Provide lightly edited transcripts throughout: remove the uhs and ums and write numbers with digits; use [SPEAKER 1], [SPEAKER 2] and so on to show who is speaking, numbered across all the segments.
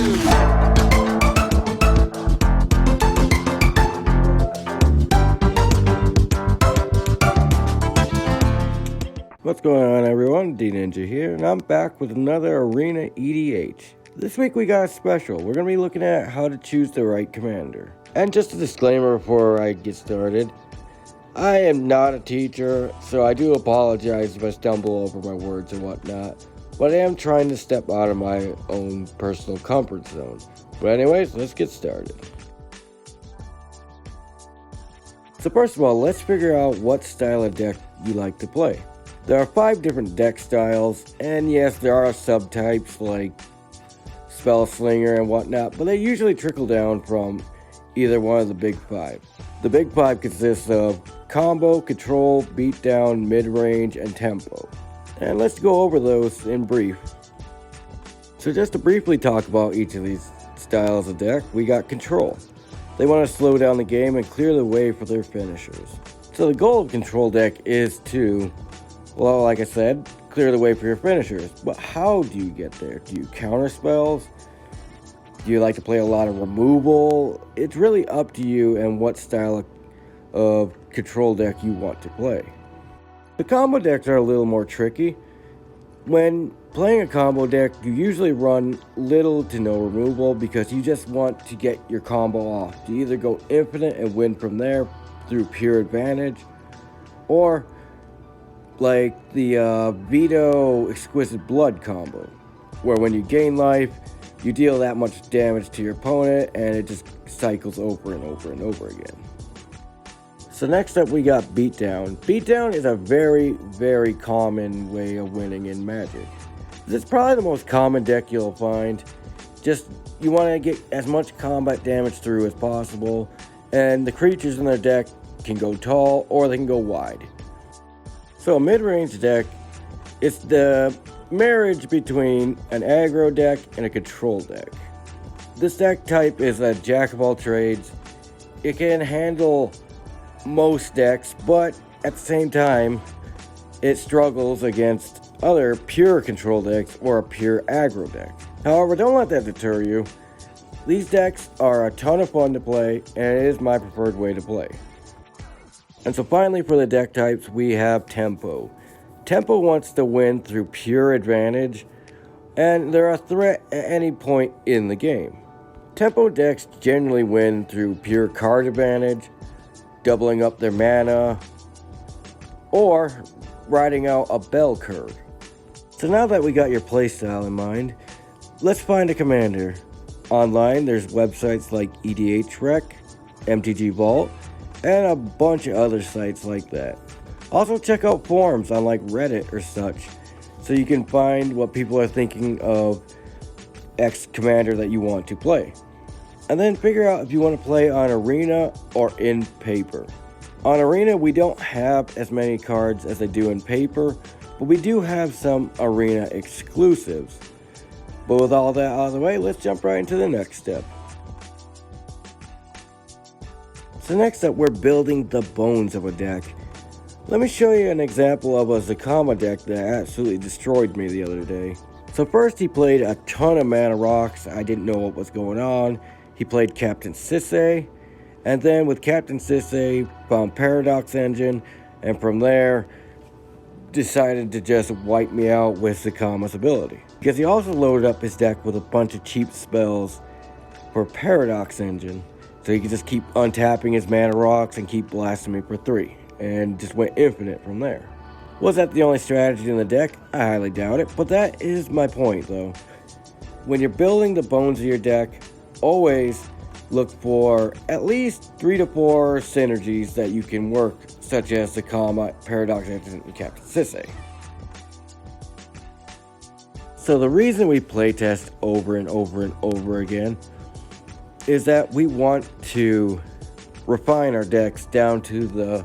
[SPEAKER 1] What's going on, everyone? D-Ninja here, and I'm back with another Arena EDH. This week we got a special. We're going to be looking at how to choose the right commander. And just a disclaimer before I get started, I am not a teacher, so I do apologize if I stumble over my words and whatnot, but I am trying to step out of my own personal comfort zone. But anyways, let's get started. So first of all, let's figure out what style of deck you like to play. There are 5 different deck styles, and yes, there are subtypes like Spell Slinger and whatnot, but they usually trickle down from either one of the big 5. The big 5 consists of Combo, Control, Beatdown, Midrange, and Tempo. And let's go over those in brief. So just to briefly talk about each of these styles of deck, we got Control. They want to slow down the game and clear the way for their finishers. So the goal of Control deck is to, well, like I said, clear the way for your finishers. But how do you get there? Do you counter spells? Do you like to play a lot of removal? It's really up to you and what style of control deck you want to play. The combo decks are a little more tricky. When playing a combo deck, you usually run little to no removal because you just want to get your combo off. To either go infinite and win from there through pure advantage, or like the Veto Exquisite Blood combo, where when you gain life, you deal that much damage to your opponent and it just cycles over and over and over again. So next up we got Beatdown. Beatdown is a very, very common way of winning in Magic. It's probably the most common deck you'll find. Just, you want to get as much combat damage through as possible, and the creatures in their deck can go tall or they can go wide. So a mid-range deck is the marriage between an aggro deck and a control deck. This deck type is a jack of all trades. It can handle most decks, but at the same time, it struggles against other pure control decks or a pure aggro deck. However, don't let that deter you. These decks are a ton of fun to play, and it is my preferred way to play. And so finally, for the deck types, we have Tempo. Tempo wants to win through pure advantage, and they're a threat at any point in the game. Tempo decks generally win through pure card advantage, doubling up their mana, or riding out a bell curve. So now that we got your playstyle in mind, let's find a commander. Online, there's websites like EDH Rec, MTG Vault, and a bunch of other sites like that. Also check out forums on like Reddit or such, so you can find what people are thinking of X commander that you want to play. And then figure out if you want to play on Arena or in Paper. On Arena, we don't have as many cards as they do in Paper, but we do have some Arena exclusives. But with all that out of the way, let's jump right into the next step. So next up, we're building the bones of a deck. Let me show you an example of a Zakama deck that absolutely destroyed me the other day. So first he played a ton of mana rocks. I didn't know what was going on. He played Captain Sisay, and then with Captain Sisay found Paradox Engine, and from there decided to just wipe me out with Zakama's ability. Because he also loaded up his deck with a bunch of cheap spells for Paradox Engine, so he could just keep untapping his mana rocks and keep blasting me for 3, and just went infinite from there. Was that the only strategy in the deck? I highly doubt it, but that is my point though. When you're building the bones of your deck, always look for at least 3 to 4 synergies that you can work, such as Zakama, Paradox Engine, and Captain Sisay. So the reason we playtest over and over and over again is that we want to refine our decks down to the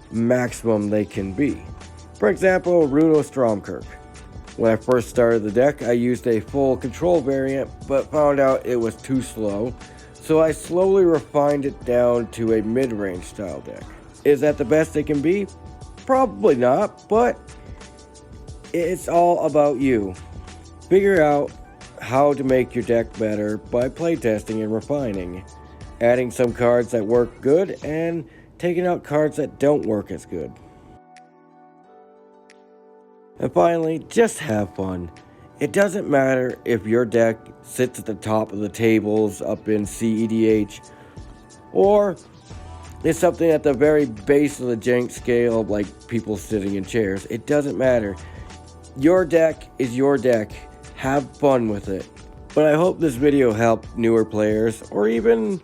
[SPEAKER 1] maximum they can be. For example, Rudo Stromkirk. When I first started the deck, I used a full control variant, but found out it was too slow, so I slowly refined it down to a mid-range style deck. Is that the best it can be? Probably not, but it's all about you. Figure out how to make your deck better by playtesting and refining, adding some cards that work good and taking out cards that don't work as good. And finally, just have fun. It doesn't matter if your deck sits at the top of the tables up in CEDH, or it's something at the very base of the jank scale, like people sitting in chairs. It doesn't matter. Your deck is your deck. Have fun with it. But I hope this video helped newer players, or even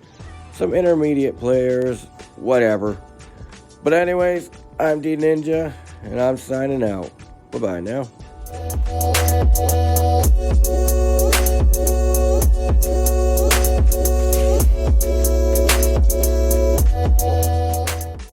[SPEAKER 1] some intermediate players, whatever. But anyways, I'm D Ninja, and I'm signing out. Bye-bye now.